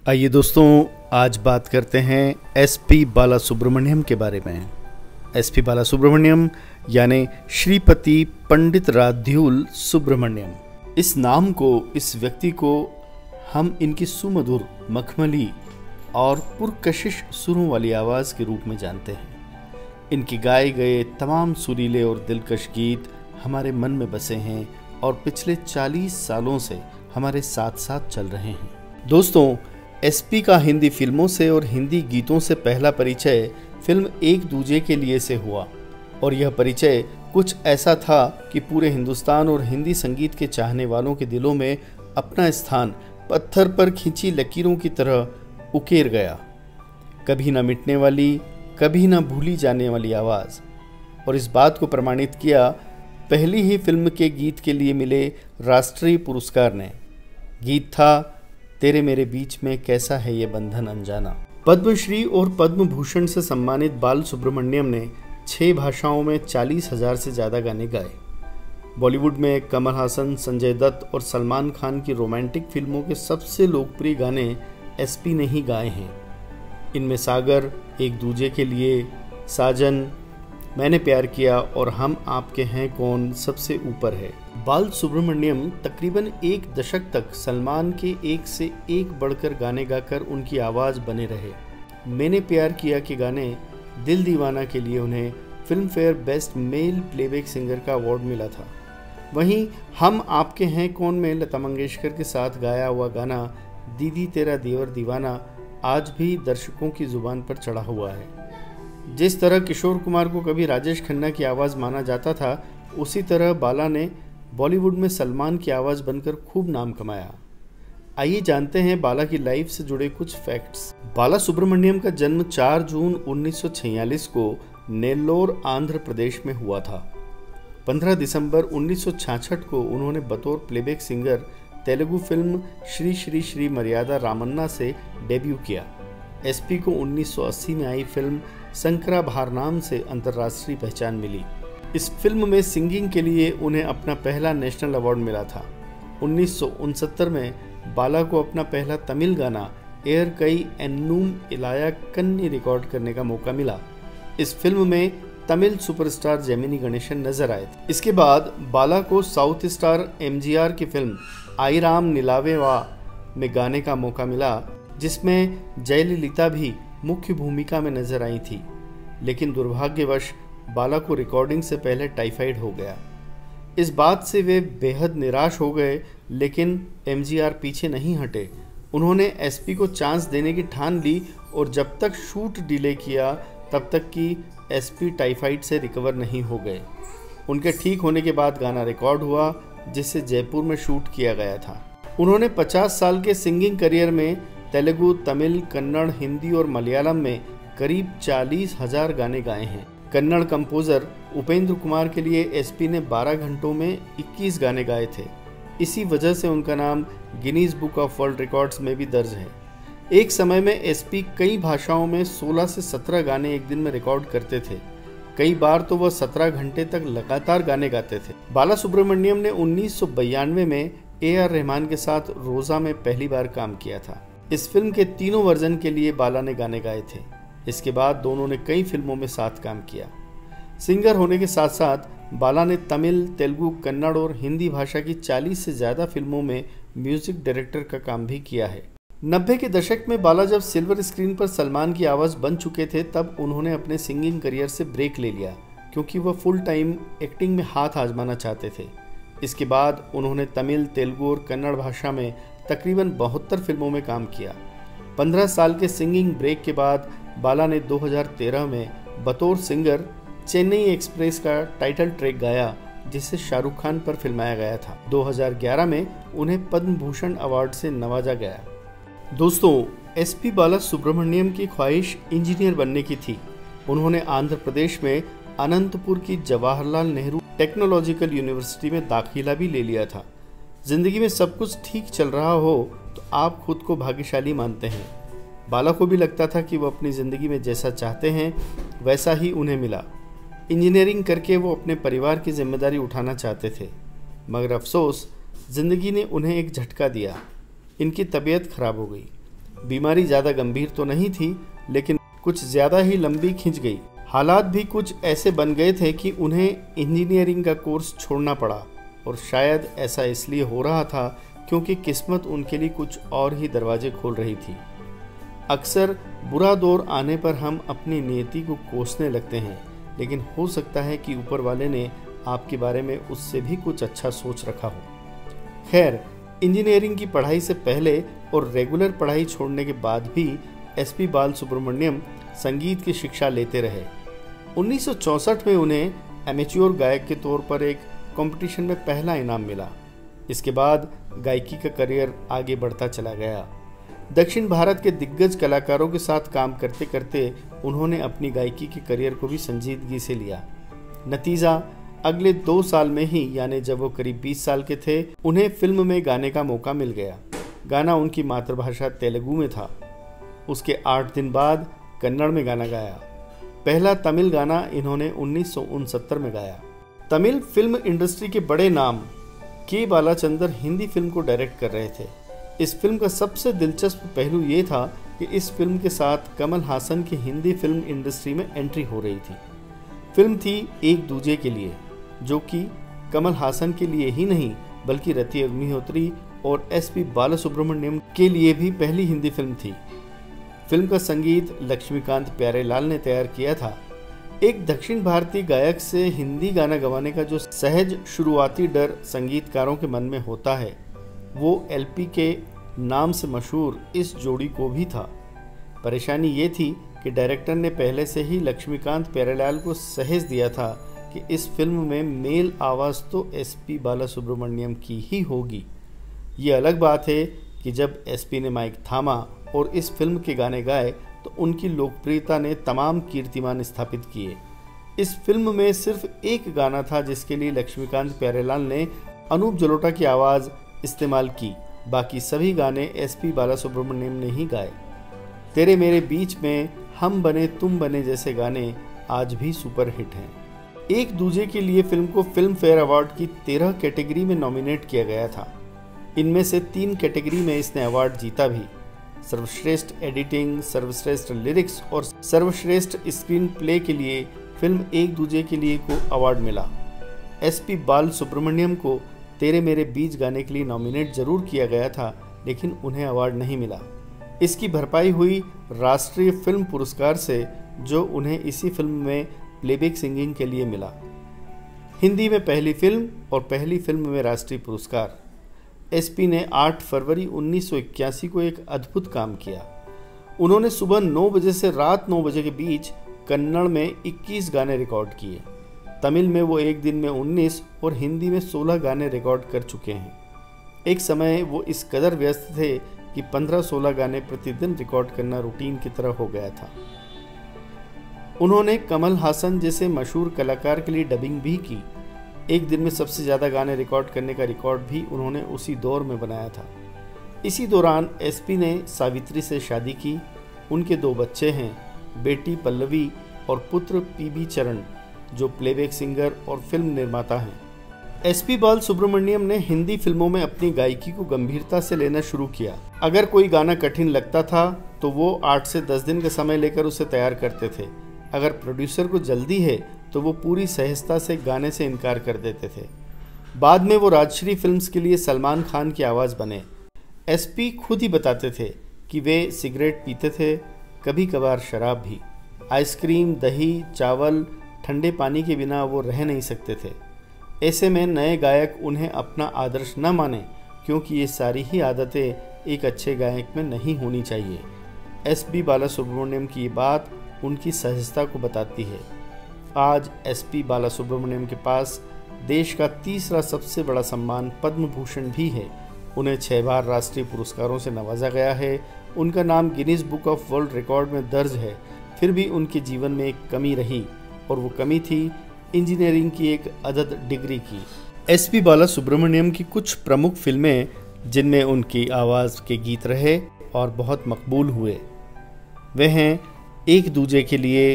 आइए दोस्तों, आज बात करते हैं एसपी बालासुब्रमण्यम के बारे में। एसपी बालासुब्रमण्यम यानी श्रीपति पंडित राध्युल सुब्रमण्यम। इस नाम को, इस व्यक्ति को हम इनकी सुमधुर, मखमली और पुरकशिश सुरों वाली आवाज़ के रूप में जानते हैं। इनके गाए गए तमाम सुरीले और दिलकश गीत हमारे मन में बसे हैं और पिछले 40 सालों से हमारे साथ साथ चल रहे हैं। दोस्तों, एसपी का हिंदी फिल्मों से और हिंदी गीतों से पहला परिचय फिल्म एक दूजे के लिए से हुआ और यह परिचय कुछ ऐसा था कि पूरे हिंदुस्तान और हिंदी संगीत के चाहने वालों के दिलों में अपना स्थान पत्थर पर खींची लकीरों की तरह उकेर गया। कभी ना मिटने वाली, कभी ना भूली जाने वाली आवाज़। और इस बात को प्रमाणित किया पहली ही फिल्म के गीत के लिए मिले राष्ट्रीय पुरस्कार ने। गीत था तेरे मेरे बीच में कैसा है ये बंधन अनजाना। पद्मश्री और पद्म भूषण से सम्मानित बाल सुब्रमण्यम ने 6 भाषाओं में 40,000 से ज़्यादा गाने गाए। बॉलीवुड में कमल हासन, संजय दत्त और सलमान खान की रोमांटिक फिल्मों के सबसे लोकप्रिय गाने एसपी ने ही गाए हैं। इनमें सागर, एक दूजे के लिए, साजन, मैंने प्यार किया और हम आपके हैं कौन सबसे ऊपर है। बाल सुब्रमण्यम तकरीबन 1 दशक तक सलमान के एक से एक बढ़कर गाने गाकर उनकी आवाज़ बने रहे। मैंने प्यार किया के गाने दिल दीवाना के लिए उन्हें film fair best male playback singer का अवार्ड मिला था। वहीं हम आपके हैं कौन में लता मंगेशकर के साथ गाया हुआ गाना दीदी तेरा देवर दीवाना आज भी दर्शकों की जुबान पर चढ़ा हुआ है। जिस तरह किशोर कुमार को कभी राजेश खन्ना की आवाज़ माना जाता था, उसी तरह बाला ने बॉलीवुड में सलमान की आवाज़ बनकर खूब नाम कमाया। आइए जानते हैं बाला की लाइफ से जुड़े कुछ फैक्ट्स। बाला सुब्रमण्यम का जन्म 4 जून 1946 को नेल्लोर, आंध्र प्रदेश में हुआ था। 15 दिसंबर 1966 को उन्होंने बतौर playback singer Telugu film Shri Shri Shri मर्यादा रामन्ना से डेब्यू किया। एसपी को 1980 में आई फिल्म शंकरा भारनाम से अंतर्राष्ट्रीय पहचान मिली। इस फिल्म में सिंगिंग के लिए उन्हें अपना पहला नेशनल अवार्ड मिला था। 1969 में बाला को अपना पहला तमिल गाना एयर कई एन्नूम इलाया कन्नी रिकॉर्ड करने का मौका मिला। इस फिल्म में तमिल सुपरस्टार जेमिनी गणेशन नजर आए थे। इसके बाद बाला को साउथ स्टार एमजीआर की फिल्म आई राम निलावेवा में गाने का मौका मिला, जिसमें जयललिता भी मुख्य भूमिका में नजर आई थी। लेकिन दुर्भाग्यवश बाला को रिकॉर्डिंग से पहले टाइफाइड हो गया। इस बात से वे बेहद निराश हो गए, लेकिन एमजीआर पीछे नहीं हटे। उन्होंने एसपी को चांस देने की ठान ली और जब तक शूट डिले किया तब तक कि एसपी टाइफाइड से रिकवर नहीं हो गए। उनके ठीक होने के बाद गाना रिकॉर्ड हुआ, जिसे जयपुर में शूट किया गया था। उन्होंने 50 साल के सिंगिंग करियर में तेलुगु, तमिल, कन्नड़, हिंदी और मलयालम में करीब 40,000 गाने गाए हैं। कन्नड़ कंपोजर उपेंद्र कुमार के लिए एसपी ने 12 घंटों में 21 गाने गाए थे। इसी वजह से उनका नाम Guinness book of world records में भी दर्ज है। एक समय में एसपी कई भाषाओं में 16 से 17 गाने एक दिन में रिकॉर्ड करते थे। कई बार तो वह 17 घंटे तक लगातार गाने गाते थे। बाला सुब्रमण्यम ने 1992 में AR रहमान के साथ रोजा में पहली बार काम किया था। इस फिल्म के तीनों वर्जन के लिए बाला ने गाने गाए थे। इसके बाद दोनों ने कई फिल्मों में साथ काम किया। सिंगर होने के साथ साथ बाला ने तमिल, तेलुगु, कन्नड़ और हिंदी भाषा की 40 से ज़्यादा फिल्मों में म्यूजिक डायरेक्टर का काम भी किया है। 90 के दशक में बाला जब सिल्वर स्क्रीन पर सलमान की आवाज़ बन चुके थे, तब उन्होंने अपने सिंगिंग करियर से ब्रेक ले लिया, क्योंकि वह फुल टाइम एक्टिंग में हाथ आजमाना चाहते थे। इसके बाद उन्होंने तमिल, तेलुगु और कन्नड़ भाषा में तकरीबन 72 फिल्मों में काम किया। 15 साल के सिंगिंग ब्रेक के बाद बाला ने 2013 में बतौर सिंगर चेन्नई एक्सप्रेस का टाइटल ट्रैक गाया, जिसे शाहरुख खान पर फिल्माया गया था। 2011 में उन्हें पद्म भूषण अवार्ड से नवाजा गया। दोस्तों, एसपी बाला सुब्रमण्यम की ख्वाहिश इंजीनियर बनने की थी। उन्होंने आंध्र प्रदेश में अनंतपुर की जवाहरलाल नेहरू टेक्नोलॉजिकल यूनिवर्सिटी में दाखिला भी ले लिया था। जिंदगी में सब कुछ ठीक चल रहा हो तो आप खुद को भाग्यशाली मानते हैं। बाला को भी लगता था कि वो अपनी ज़िंदगी में जैसा चाहते हैं वैसा ही उन्हें मिला। इंजीनियरिंग करके वो अपने परिवार की जिम्मेदारी उठाना चाहते थे, मगर अफसोस ज़िंदगी ने उन्हें एक झटका दिया। इनकी तबीयत खराब हो गई। बीमारी ज़्यादा गंभीर तो नहीं थी, लेकिन कुछ ज़्यादा ही लंबी खिंच गई। हालात भी कुछ ऐसे बन गए थे कि उन्हें इंजीनियरिंग का कोर्स छोड़ना पड़ा, और शायद ऐसा इसलिए हो रहा था क्योंकि किस्मत उनके लिए कुछ और ही दरवाजे खोल रही थी। अक्सर बुरा दौर आने पर हम अपनी नियति को कोसने लगते हैं, लेकिन हो सकता है कि ऊपर वाले ने आपके बारे में उससे भी कुछ अच्छा सोच रखा हो। खैर, इंजीनियरिंग की पढ़ाई से पहले और रेगुलर पढ़ाई छोड़ने के बाद भी एसपी बालसुब्रमण्यम संगीत की शिक्षा लेते रहे। 1964 में उन्हें एमेच्योर गायक के तौर पर एक कंपटीशन में पहला इनाम मिला। इसके बाद गायकी का करियर आगे बढ़ता चला गया। दक्षिण भारत के दिग्गज कलाकारों के साथ काम करते करते उन्होंने अपनी गायकी के करियर को भी संजीदगी से लिया। नतीजा, अगले 2 साल में ही, यानी जब वो करीब 20 साल के थे, उन्हें फिल्म में गाने का मौका मिल गया। गाना उनकी मातृभाषा तेलुगु में था। उसके 8 दिन बाद कन्नड़ में गाना गाया। पहला तमिल गाना इन्होंने 1969 में गाया। तमिल फिल्म इंडस्ट्री के बड़े नाम के बालाचंदर हिंदी फिल्म को डायरेक्ट कर रहे थे। इस फिल्म का सबसे दिलचस्प पहलू ये था कि इस फिल्म के साथ कमल हासन की हिंदी फिल्म इंडस्ट्री में एंट्री हो रही थी। फिल्म थी एक दूजे के लिए, जो कि कमल हासन के लिए ही नहीं बल्कि रति अग्निहोत्री और एसपी बालासुब्रमण्यम के लिए भी पहली हिंदी फिल्म थी। फिल्म का संगीत लक्ष्मीकांत प्यारेलाल ने तैयार किया था। एक दक्षिण भारतीय गायक से हिंदी गाना गवाने का जो सहज शुरुआती डर संगीतकारों के मन में होता है, वो एलपी के नाम से मशहूर इस जोड़ी को भी था। परेशानी ये थी कि डायरेक्टर ने पहले से ही लक्ष्मीकांत प्यारेलाल को सहज दिया था कि इस फिल्म में मेल आवाज़ तो एसपी बालासुब्रमण्यम की ही होगी। ये अलग बात है कि जब एसपी ने माइक थामा और इस फिल्म के गाने गाए तो उनकी लोकप्रियता ने तमाम कीर्तिमान स्थापित किए। इस फिल्म में सिर्फ एक गाना था जिसके लिए लक्ष्मीकांत प्यारेलाल ने अनूप जलोटा की आवाज़ इस्तेमाल की। बाकी सभी गाने एसपी बालासुब्रमण्यम ने ही गाए। तेरे मेरे बीच में, हम बने तुम बने जैसे गाने आज भी सुपर हिट हैं। एक दूजे के लिए फिल्म को फिल्म फेयर अवार्ड की 13 कैटेगरी में नॉमिनेट किया गया था। इनमें से 3 कैटेगरी में इसने अवार्ड जीता भी। सर्वश्रेष्ठ एडिटिंग, सर्वश्रेष्ठ लिरिक्स और सर्वश्रेष्ठ स्क्रीन प्ले के लिए फिल्म एक दूजे के लिए को अवार्ड मिला। एसपी बालसुब्रमण्यम को तेरे मेरे बीच गाने के लिए नॉमिनेट जरूर किया गया था, लेकिन उन्हें अवार्ड नहीं मिला। इसकी भरपाई हुई राष्ट्रीय फिल्म पुरस्कार से, जो उन्हें इसी फिल्म में प्लेबैक सिंगिंग के लिए मिला। हिंदी में पहली फिल्म और पहली फिल्म में राष्ट्रीय पुरस्कार। एसपी ने 8 फरवरी 1981 को एक अद्भुत काम किया। उन्होंने सुबह 9 बजे से रात 9 बजे के बीच कन्नड़ में 21 गाने रिकॉर्ड किए। तमिल में वो एक दिन में 19 और हिंदी में 16 गाने रिकॉर्ड कर चुके हैं। एक समय वो इस कदर व्यस्त थे कि 15-16 गाने प्रतिदिन रिकॉर्ड करना रूटीन की तरह हो गया था। उन्होंने कमल हासन जैसे मशहूर कलाकार के लिए डबिंग भी की। एक दिन में सबसे ज़्यादा गाने रिकॉर्ड करने का रिकॉर्ड भी उन्होंने उसी दौर में बनाया था। इसी दौरान एसपी ने सावित्री से शादी की। उनके 2 बच्चे हैं, बेटी पल्लवी और पुत्र पीबी चरण, जो प्लेबैक सिंगर और फिल्म निर्माता हैं। एसपी बालसुब्रमण्यम ने हिंदी फिल्मों में अपनी गायकी को गंभीरता से लेना शुरू किया। अगर कोई गाना कठिन लगता था तो वो 8 से 10 दिन का समय लेकर उसे तैयार करते थे। अगर प्रोड्यूसर को जल्दी है तो वो पूरी सहजता से गाने से इनकार कर देते थे। बाद में वो राजश्री फिल्म्स के लिए सलमान खान की आवाज़ बने। एसपी खुद ही बताते थे कि वे सिगरेट पीते थे, कभी कभार शराब भी। आइसक्रीम, दही, चावल, ठंडे पानी के बिना वो रह नहीं सकते थे। ऐसे में नए गायक उन्हें अपना आदर्श न माने, क्योंकि ये सारी ही आदतें एक अच्छे गायक में नहीं होनी चाहिए। एसपी बालासुब्रमण्यम की ये बात उनकी सहजता को बताती है। आज एसपी बालासुब्रमण्यम के पास देश का तीसरा सबसे बड़ा सम्मान पद्म भूषण भी है। उन्हें 6 बार राष्ट्रीय पुरस्कारों से नवाजा गया है। उनका नाम Guinness book of world record में दर्ज है। फिर भी उनके जीवन में एक कमी रही, और वो कमी थी इंजीनियरिंग की एक अदद डिग्री की। एसपी बालासुब्रमण्यम की कुछ प्रमुख फिल्में जिनमें उनकी आवाज़ के गीत रहे और बहुत मकबूल हुए, वे हैं एक दूजे के लिए,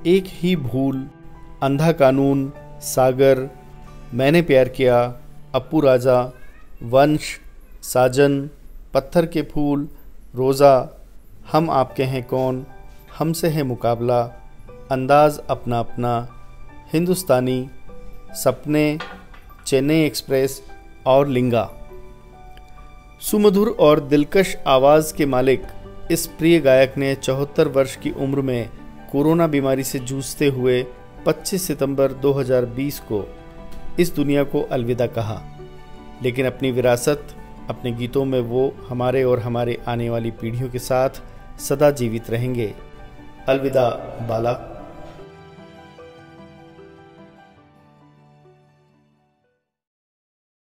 एक ही भूल, अंधा कानून, सागर, मैंने प्यार किया, अप्पू राजा, वंश, साजन, पत्थर के फूल, रोज़ा, हम आपके हैं कौन, हमसे है मुकाबला, अंदाज अपना अपना, हिंदुस्तानी, सपने, चेन्नई एक्सप्रेस और लिंगा। सुमधुर और दिलकश आवाज़ के मालिक इस प्रिय गायक ने 74 वर्ष की उम्र में कोरोना बीमारी से जूझते हुए 25 सितंबर 2020 को इस दुनिया को अलविदा कहा। लेकिन अपनी विरासत, अपने गीतों में वो हमारे और हमारे आने वाली पीढ़ियों के साथ सदा जीवित रहेंगे। अलविदा बाला।